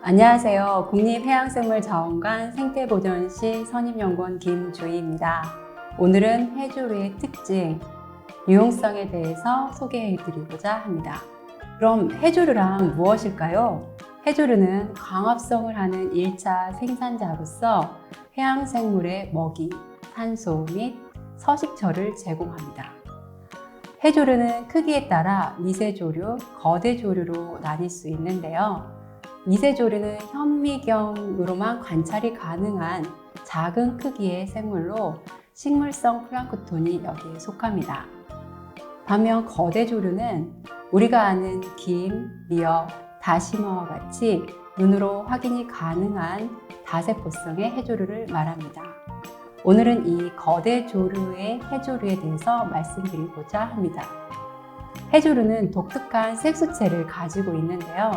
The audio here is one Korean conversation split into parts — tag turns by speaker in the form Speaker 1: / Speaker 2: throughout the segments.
Speaker 1: 안녕하세요. 국립해양생물자원관 생태보전시 선임연구원 김주희입니다. 오늘은 해조류의 특징, 유용성에 대해서 소개해드리고자 합니다. 그럼 해조류란 무엇일까요? 해조류는 광합성을 하는 1차 생산자로서 해양생물의 먹이, 산소 및 서식처를 제공합니다. 해조류는 크기에 따라 미세조류, 거대조류로 나뉠 수 있는데요. 미세조류는 현미경으로만 관찰이 가능한 작은 크기의 생물로 식물성 플랑크톤이 여기에 속합니다. 반면 거대조류는 우리가 아는 김, 미역, 다시마와 같이 눈으로 확인이 가능한 다세포성의 해조류를 말합니다. 오늘은 이 거대조류의 해조류에 대해서 말씀드리고자 합니다. 해조류는 독특한 색소체를 가지고 있는데요.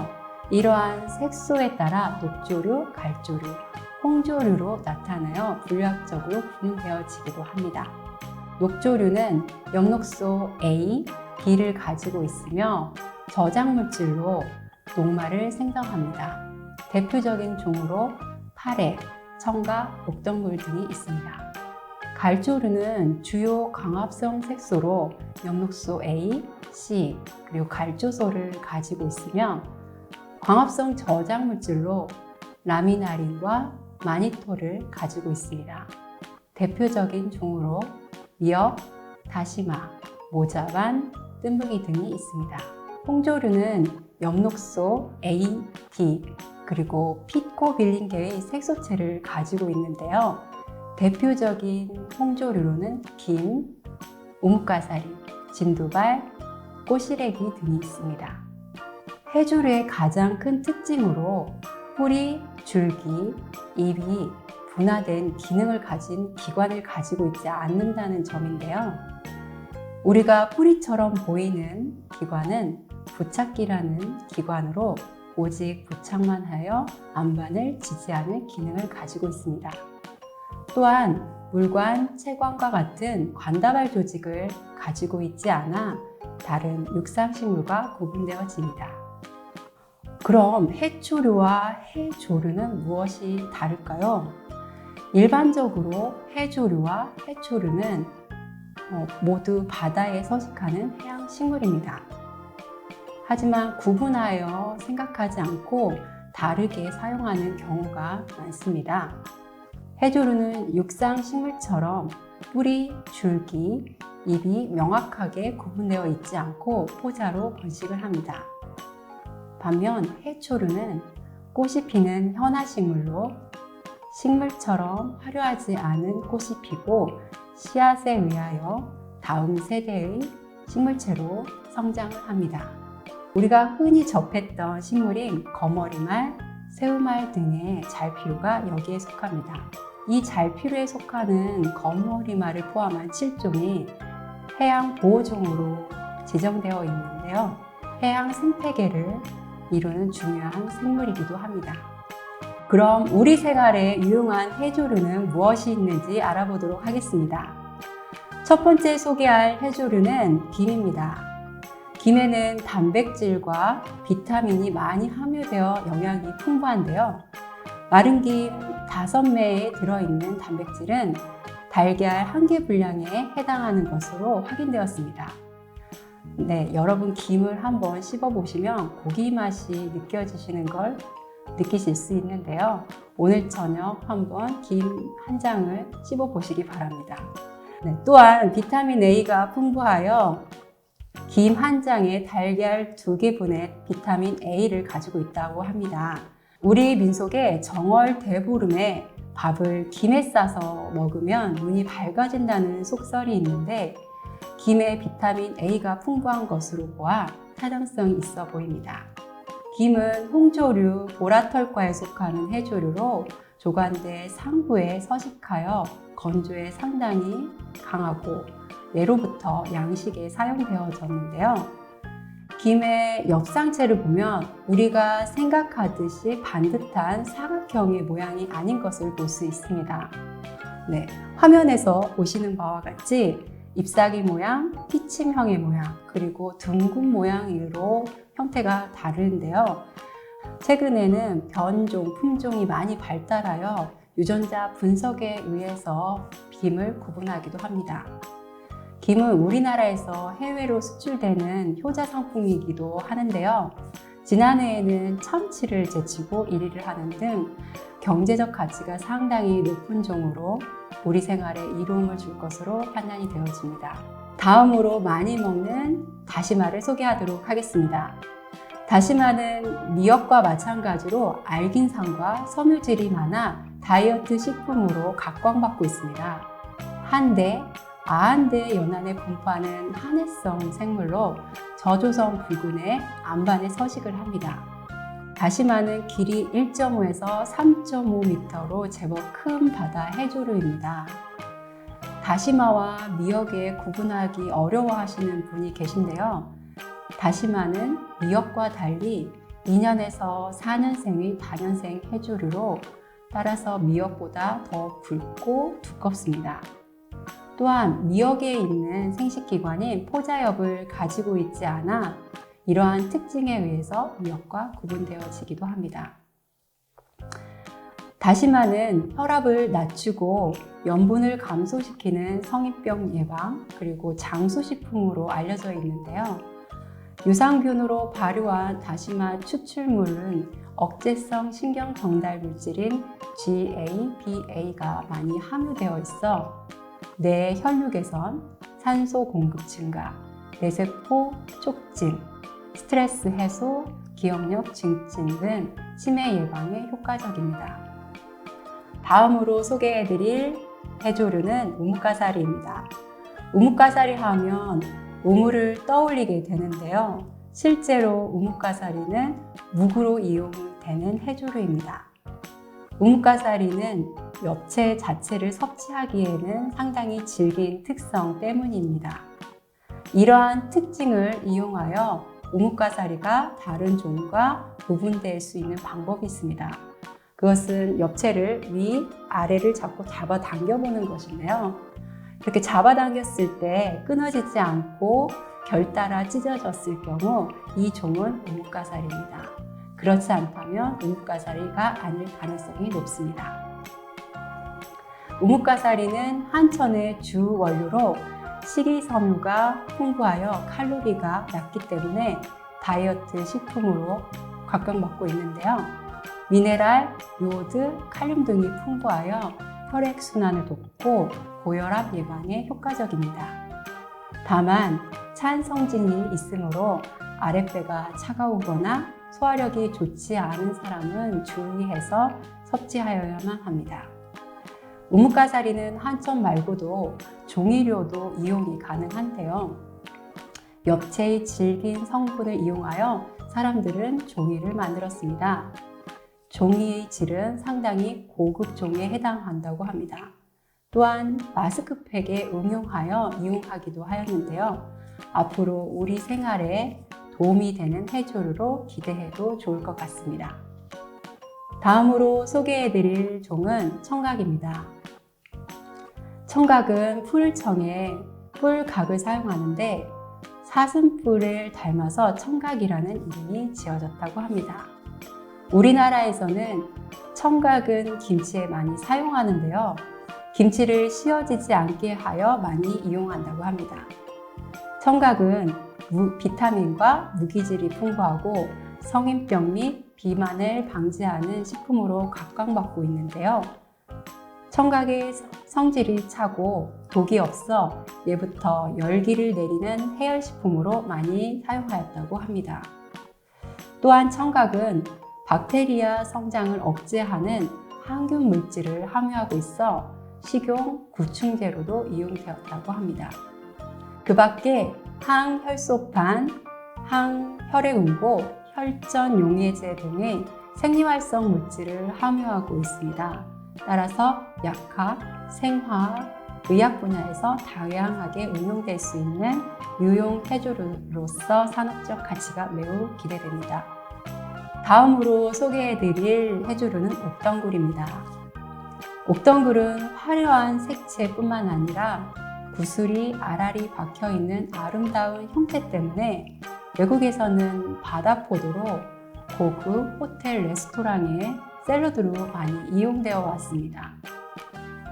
Speaker 1: 이러한 색소에 따라 녹조류, 갈조류, 홍조류로 나타나여 분류학적으로 구분되어지기도 합니다. 녹조류는 엽록소 A, B를 가지고 있으며 저장물질로 녹말을 생성합니다. 대표적인 종으로 파래, 청가, 녹동물 등이 있습니다. 갈조류는 주요 광합성 색소로 엽록소 A, C, 그리고 갈조소를 가지고 있으며 광합성 저장물질로 라미나린과 마니토를 가지고 있습니다. 대표적인 종으로 미역, 다시마, 모자반, 뜸부기 등이 있습니다. 홍조류는 엽록소 A, D, 그리고 피코빌린계의 색소체를 가지고 있는데요. 대표적인 홍조류로는 김, 우뭇가사리, 진두발, 꼬시래기 등이 있습니다. 해조류의 가장 큰 특징으로 뿌리, 줄기, 잎이 분화된 기능을 가진 기관을 가지고 있지 않는다는 점인데요. 우리가 뿌리처럼 보이는 기관은 부착기라는 기관으로 오직 부착만 하여 안반을 지지하는 기능을 가지고 있습니다. 또한 물관, 채관과 같은 관다발 조직을 가지고 있지 않아 다른 육상식물과 구분되어집니다. 그럼 해초류와 해조류는 무엇이 다를까요? 일반적으로 해조류와 해초류는 모두 바다에 서식하는 해양식물입니다. 하지만 구분하여 생각하지 않고 다르게 사용하는 경우가 많습니다. 해조류는 육상식물처럼 뿌리, 줄기, 잎이 명확하게 구분되어 있지 않고 포자로 번식을 합니다. 반면 해초류는 꽃이 피는 현화식물로 식물처럼 화려하지 않은 꽃이 피고 씨앗에 의하여 다음 세대의 식물체로 성장을 합니다. 우리가 흔히 접했던 식물인 거머리말, 새우말 등의 잘피류가 여기에 속합니다. 이 잘피류에 속하는 거머리말을 포함한 7종이 해양 보호종으로 지정되어 있는데요. 해양 생태계를 이루는 중요한 생물이기도 합니다. 그럼 우리 생활에 유용한 해조류는 무엇이 있는지 알아보도록 하겠습니다. 첫 번째 소개할 해조류는 김입니다. 김에는 단백질과 비타민이 많이 함유되어 영양이 풍부한데요. 마른 김 5매에 들어있는 단백질은 달걀 1개 분량에 해당하는 것으로 확인되었습니다. 네, 여러분 김을 한번 씹어보시면 고기 맛이 느껴지시는 걸 느끼실 수 있는데요. 오늘 저녁 한번 김 한 장을 씹어보시기 바랍니다. 네, 또한 비타민 A가 풍부하여 김 한 장에 달걀 2개분의 비타민 A를 가지고 있다고 합니다. 우리 민속에 정월대보름에 밥을 김에 싸서 먹으면 눈이 밝아진다는 속설이 있는데 김에 비타민 A가 풍부한 것으로 보아 타당성이 있어 보입니다. 김은 홍조류, 보라털과에 속하는 해조류로 조간대 상부에 서식하여 건조에 상당히 강하고 예로부터 양식에 사용되어졌는데요. 김의 엽상체를 보면 우리가 생각하듯이 반듯한 사각형의 모양이 아닌 것을 볼 수 있습니다. 네, 화면에서 보시는 바와 같이 잎사귀 모양, 피침형의 모양, 그리고 둥근 모양으로 형태가 다른데요. 최근에는 변종, 품종이 많이 발달하여 유전자 분석에 의해서 김을 구분하기도 합니다. 김은 우리나라에서 해외로 수출되는 효자 상품이기도 하는데요. 지난해에는 참치를 제치고 1위를 하는 등 경제적 가치가 상당히 높은 종으로 우리 생활에 이로움을 줄 것으로 판단이 되어집니다. 다음으로 많이 먹는 다시마를 소개하도록 하겠습니다. 다시마는 미역과 마찬가지로 알긴산과 섬유질이 많아 다이어트 식품으로 각광받고 있습니다. 한대, 아한대 연안에 분포하는 한해성 생물로 저조성 붉은의 안반에 서식을 합니다. 다시마는 길이 1.5에서 3.5m로 제법 큰 바다 해조류입니다. 다시마와 미역에 구분하기 어려워하시는 분이 계신데요. 다시마는 미역과 달리 2년에서 4년생의 다년생 해조류로 따라서 미역보다 더 굵고 두껍습니다. 또한 미역에 있는 생식기관인 포자엽을 가지고 있지 않아 이러한 특징에 의해서 미역과 구분되어지기도 합니다. 다시마는 혈압을 낮추고 염분을 감소시키는 성인병 예방 그리고 장수식품으로 알려져 있는데요. 유산균으로 발효한 다시마 추출물은 억제성 신경정달 물질인 GABA가 많이 함유되어 있어 뇌 혈류 개선, 산소 공급 증가, 뇌세포 촉진, 스트레스 해소, 기억력 증진 등 치매 예방에 효과적입니다. 다음으로 소개해드릴 해조류는 우뭇가사리입니다. 우뭇가사리 하면 우물을 떠올리게 되는데요. 실제로 우뭇가사리는 묵으로 이용되는 해조류입니다. 우뭇가사리는 엽채 자체를 섭취하기에는 상당히 질긴 특성 때문입니다. 이러한 특징을 이용하여 우뭇가사리가 다른 종과 구분될 수 있는 방법이 있습니다. 그것은 엽채를 위, 아래를 자꾸 잡아당겨보는 것인데요. 이렇게 잡아당겼을 때 끊어지지 않고 결따라 찢어졌을 경우 이 종은 우뭇가사리입니다. 그렇지 않다면 우뭇가사리가 아닐 가능성이 높습니다. 우뭇가사리는 한천의 주 원료로 식이섬유가 풍부하여 칼로리가 낮기 때문에 다이어트 식품으로 각광받고 있는데요. 미네랄, 요오드, 칼륨 등이 풍부하여 혈액순환을 돕고 고혈압 예방에 효과적입니다. 다만 찬 성진이 있으므로 아랫배가 차가우거나 소화력이 좋지 않은 사람은 주의해서 섭취하여야만 합니다. 우뭇가사리는 한천 말고도 종이류도 이용이 가능한데요. 엽채의 질긴 성분을 이용하여 사람들은 종이를 만들었습니다. 종이의 질은 상당히 고급 종이에 해당한다고 합니다. 또한 마스크팩에 응용하여 이용하기도 하였는데요. 앞으로 우리 생활에 도움이 되는 해조류로 기대해도 좋을 것 같습니다. 다음으로 소개해드릴 종은 청각입니다. 청각은 풀청에 뿔각을 사용하는데 사슴뿔을 닮아서 청각이라는 이름이 지어졌다고 합니다. 우리나라에서는 청각은 김치에 많이 사용하는데요. 김치를 씌어지지 않게 하여 많이 이용한다고 합니다. 청각은 비타민과 무기질이 풍부하고 성인병 및 비만을 방지하는 식품으로 각광받고 있는데요. 청각의 성질이 차고 독이 없어 예부터 열기를 내리는 해열식품으로 많이 사용하였다고 합니다. 또한 청각은 박테리아 성장을 억제하는 항균 물질을 함유하고 있어 식용, 구충제로도 이용되었다고 합니다. 그 밖에 항혈소판, 항혈액응고, 혈전 용해제 등의 생리활성 물질을 함유하고 있습니다. 따라서 약학, 생화학, 의학 분야에서 다양하게 응용될 수 있는 유용 해조류로서 산업적 가치가 매우 기대됩니다. 다음으로 소개해드릴 해조류는 옥덩굴입니다. 옥덩굴은 화려한 색채뿐만 아니라 구슬이 알알이 박혀있는 아름다운 형태 때문에 외국에서는 바다포도로 고급 호텔 레스토랑의 샐러드로 많이 이용되어 왔습니다.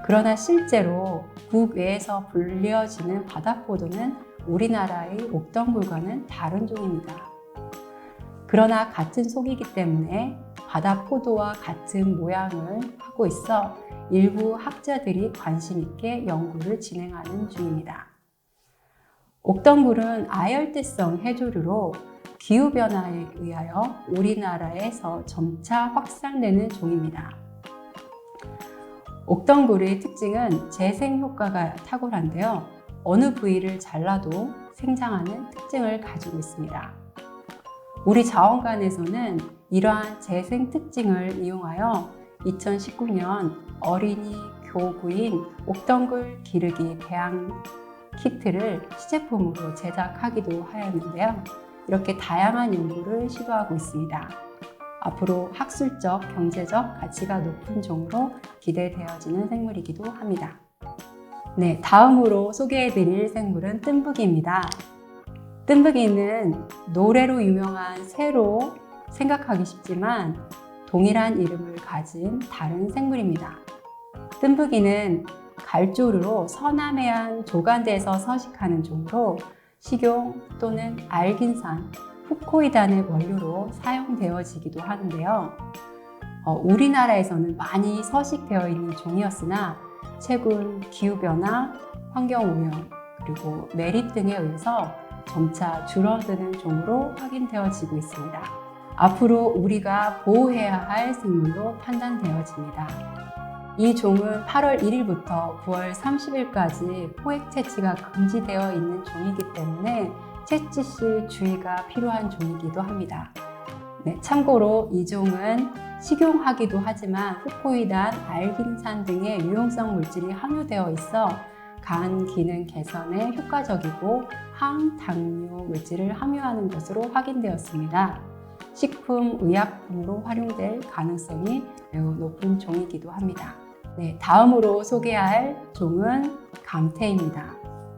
Speaker 1: 그러나 실제로 국외에서 불려지는 바다포도는 우리나라의 옥덩굴과는 다른 종입니다. 그러나 같은 속이기 때문에 바다포도와 같은 모양을 하고 있어 일부 학자들이 관심 있게 연구를 진행하는 중입니다. 옥덩굴은 아열대성 해조류로 기후변화에 의하여 우리나라에서 점차 확산되는 종입니다. 옥덩굴의 특징은 재생 효과가 탁월한데요. 어느 부위를 잘라도 생장하는 특징을 가지고 있습니다. 우리 자원관에서는 이러한 재생 특징을 이용하여 2019년 어린이 교구인 옥덩굴 기르기 배양 키트를 시제품으로 제작하기도 하였는데요. 이렇게 다양한 연구를 시도하고 있습니다. 앞으로 학술적, 경제적 가치가 높은 종으로 기대되어지는 생물이기도 합니다. 네, 다음으로 소개해드릴 생물은 뜸부기입니다. 뜸부기는 노래로 유명한 새로 생각하기 쉽지만 동일한 이름을 가진 다른 생물입니다. 뜸부기는 갈조류로 서남해안 조간대에서 서식하는 종으로 식용 또는 알긴산, 후코이단의 원료로 사용되어지기도 하는데요. 우리나라에서는 많이 서식되어 있는 종이었으나 최근 기후변화, 환경오염, 그리고 매립 등에 의해서 점차 줄어드는 종으로 확인되어지고 있습니다. 앞으로 우리가 보호해야 할 생물로 판단되어집니다. 이 종은 8월 1일부터 9월 30일까지 포획 채취가 금지되어 있는 종이기 때문에 채취 시 주의가 필요한 종이기도 합니다. 네, 참고로 이 종은 식용하기도 하지만 후코이단, 알긴산 등의 유용성 물질이 함유되어 있어 간 기능 개선에 효과적이고 항당뇨 물질을 함유하는 것으로 확인되었습니다. 식품, 의약품으로 활용될 가능성이 매우 높은 종이기도 합니다. 네, 다음으로 소개할 종은 감태입니다.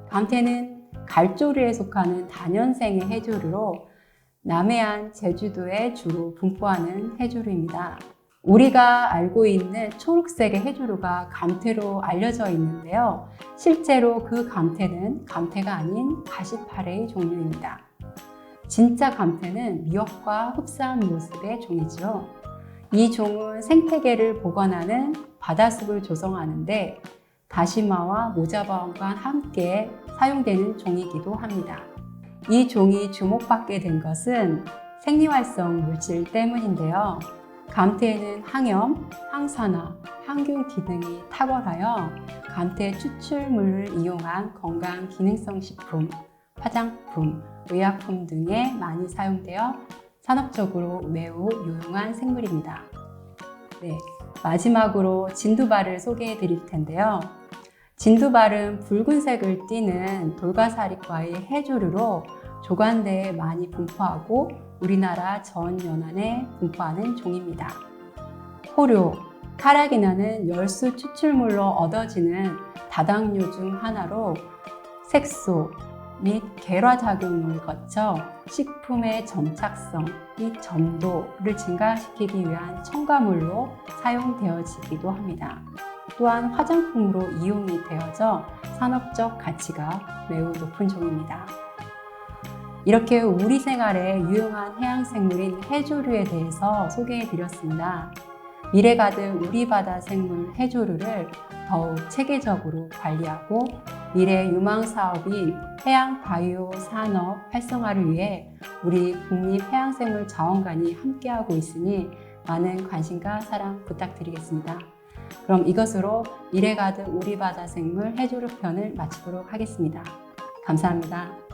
Speaker 1: 감태는 갈조류에 속하는 다년생의 해조류로 남해안, 제주도에 주로 분포하는 해조류입니다. 우리가 알고 있는 초록색의 해조류가 감태로 알려져 있는데요. 실제로 그 감태는 감태가 아닌 가시파래의 종류입니다. 진짜 감태는 미역과 흡사한 모습의 종이죠. 이 종은 생태계를 보관하는 바다숲을 조성하는데 다시마와 모자바원과 함께 사용되는 종이기도 합니다. 이 종이 주목받게 된 것은 생리활성 물질 때문인데요. 감태에는 항염, 항산화, 항균 기능이 탁월하여 감태 추출물을 이용한 건강 기능성 식품, 화장품, 의약품 등에 많이 사용되어 산업적으로 매우 유용한 생물입니다. 네, 마지막으로 진두발을 소개해 드릴 텐데요. 진두발은 붉은색을 띠는 돌가사리과의 해조류로 조간대에 많이 분포하고 우리나라 전 연안에 분포하는 종입니다. 호료, 카라기나는 열수 추출물로 얻어지는 다당류 중 하나로 색소 및 계라작용을 거쳐 식품의 점착성 및 점도를 증가시키기 위한 첨가물로 사용되어지기도 합니다. 또한 화장품으로 이용이 되어져 산업적 가치가 매우 높은 종입니다. 이렇게 우리 생활에 유용한 해양생물인 해조류에 대해서 소개해 드렸습니다. 미래 가득 우리 바다 생물 해조류를 더욱 체계적으로 관리하고 미래 유망 사업인 해양 바이오 산업 활성화를 위해 우리 국립해양생물자원관이 함께하고 있으니 많은 관심과 사랑 부탁드리겠습니다. 그럼 이것으로 미래 가득 우리 바다 생물 해조류 편을 마치도록 하겠습니다. 감사합니다.